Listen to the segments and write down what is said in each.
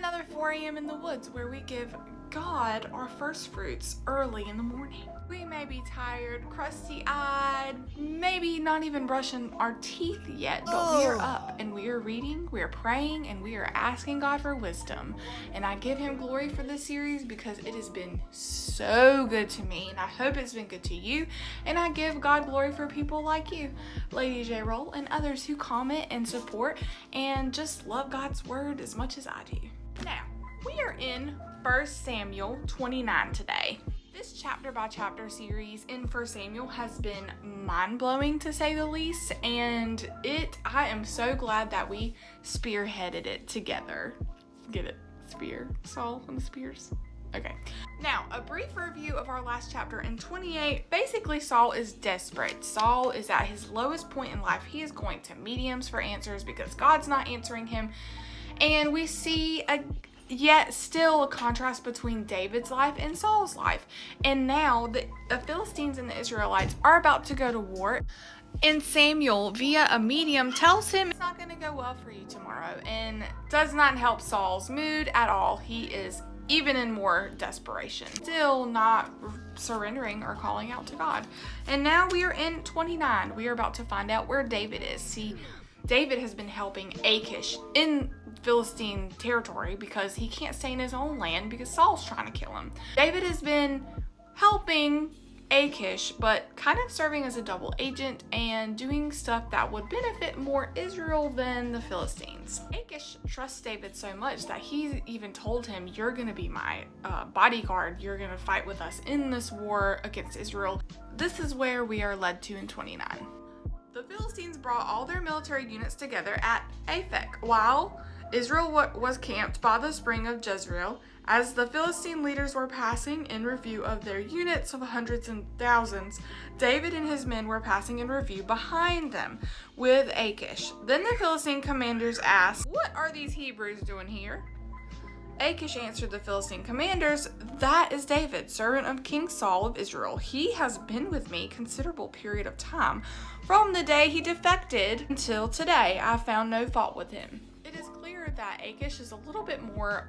another 4 a.m. in the woods where we give God our first fruits early in the morning. We may be tired, crusty-eyed, maybe not even brushing our teeth yet, but we are up and we are reading, we are praying, and we are asking God for wisdom. And I give him glory for this series because it has been so good to me, and I hope it's been good to you. And I give God glory for people like you, Lady J. Roll, and others who comment and support and just love God's word as much as I do. Now, we are in 1 Samuel 29 today. This chapter by chapter series in 1 Samuel has been mind-blowing to say the least, and I am so glad that we spearheaded it together. Get it? Spear? Saul and the spears? Okay. Now, a brief review of our last chapter in 28. Basically, Saul is desperate. Saul is at his lowest point in life. He is going to mediums for answers because God's not answering him. And we see yet still a contrast between David's life and Saul's life. And now the Philistines and the Israelites are about to go to war. And Samuel, via a medium, tells him it's not going to go well for you tomorrow, and does not help Saul's mood at all. He is even in more desperation, still not surrendering or calling out to God. And now we are in 29. We are about to find out where David is. See, David has been helping Achish in Philistine territory because he can't stay in his own land because Saul's trying to kill him. David has been helping Achish, but kind of serving as a double agent and doing stuff that would benefit more Israel than the Philistines. Achish trusts David so much that he even told him, "You're going to be my bodyguard. You're going to fight with us in this war against Israel." This is where we are led to in 29. The Philistines brought all their military units together at Aphek while Israel was camped by the spring of Jezreel. As the Philistine leaders were passing in review of their units of hundreds and thousands, David and his men were passing in review behind them with Achish. Then the Philistine commanders asked, "What are these Hebrews doing here?" Achish answered the Philistine commanders, "That is David, servant of King Saul of Israel. He has been with me a considerable period of time. From the day he defected until today, I found no fault with him." It is clear that Achish is a little bit more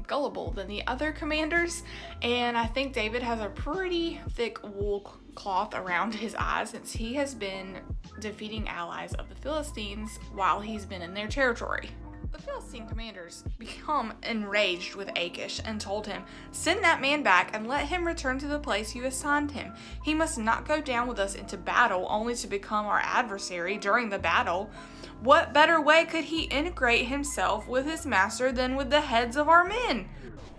gullible than the other commanders, and I think David has a pretty thick wool cloth around his eyes since he has been defeating allies of the Philistines while he's been in their territory. The Philistine commanders become enraged with Achish and told him, "Send that man back and let him return to the place you assigned him. He must not go down with us into battle only to become our adversary during the battle. What better way could he integrate himself with his master than with the heads of our men?"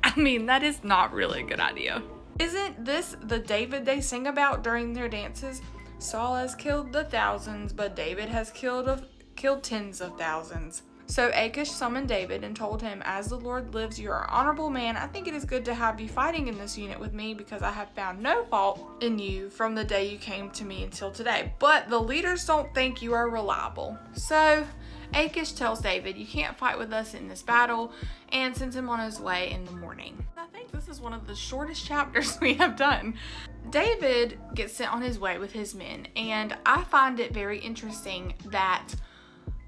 I mean, that is not really a good idea. Isn't this the David they sing about during their dances? Saul has killed the thousands, but David has killed tens of thousands. So Achish summoned David and told him, "As the Lord lives, you are an honorable man. I think it is good to have you fighting in this unit with me because I have found no fault in you from the day you came to me until today. But the leaders don't think you are reliable." So Achish tells David, "You can't fight with us in this battle," and sends him on his way in the morning. I think this is one of the shortest chapters we have done. David gets sent on his way with his men, and I find it very interesting that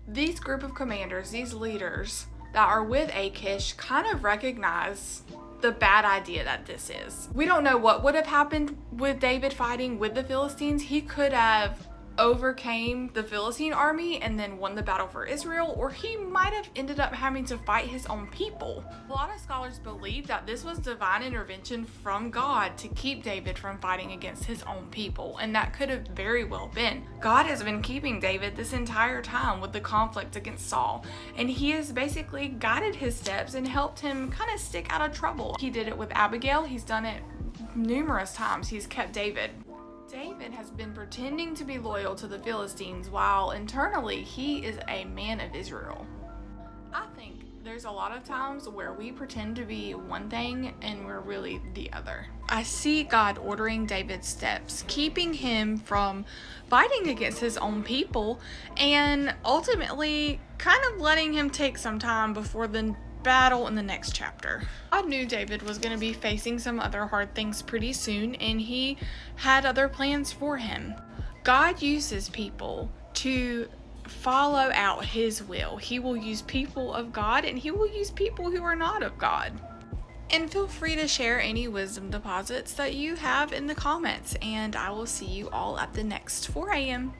these group of commanders, these leaders that are with Achish, kind of recognize the bad idea that this is. We don't know what would have happened with David fighting with the Philistines. He could have overcame the Philistine army and then won the battle for Israel, or he might have ended up having to fight his own people. A lot of scholars believe that this was divine intervention from God to keep David from fighting against his own people, and that could have very well been. God has been keeping David this entire time with the conflict against Saul, and he has basically guided his steps and helped him kind of stick out of trouble. He did it with Abigail. He's done it numerous times. He's kept David. David has been pretending to be loyal to the Philistines while internally he is a man of Israel. I think there's a lot of times where we pretend to be one thing and we're really the other. I see God ordering David's steps, keeping him from fighting against his own people, and ultimately kind of letting him take some time before the battle in the next chapter. I knew David was going to be facing some other hard things pretty soon, and he had other plans for him. God uses people to follow out His will. He will use people of God, and He will use people who are not of God. And feel free to share any wisdom deposits that you have in the comments, and I will see you all at the next 4 a.m.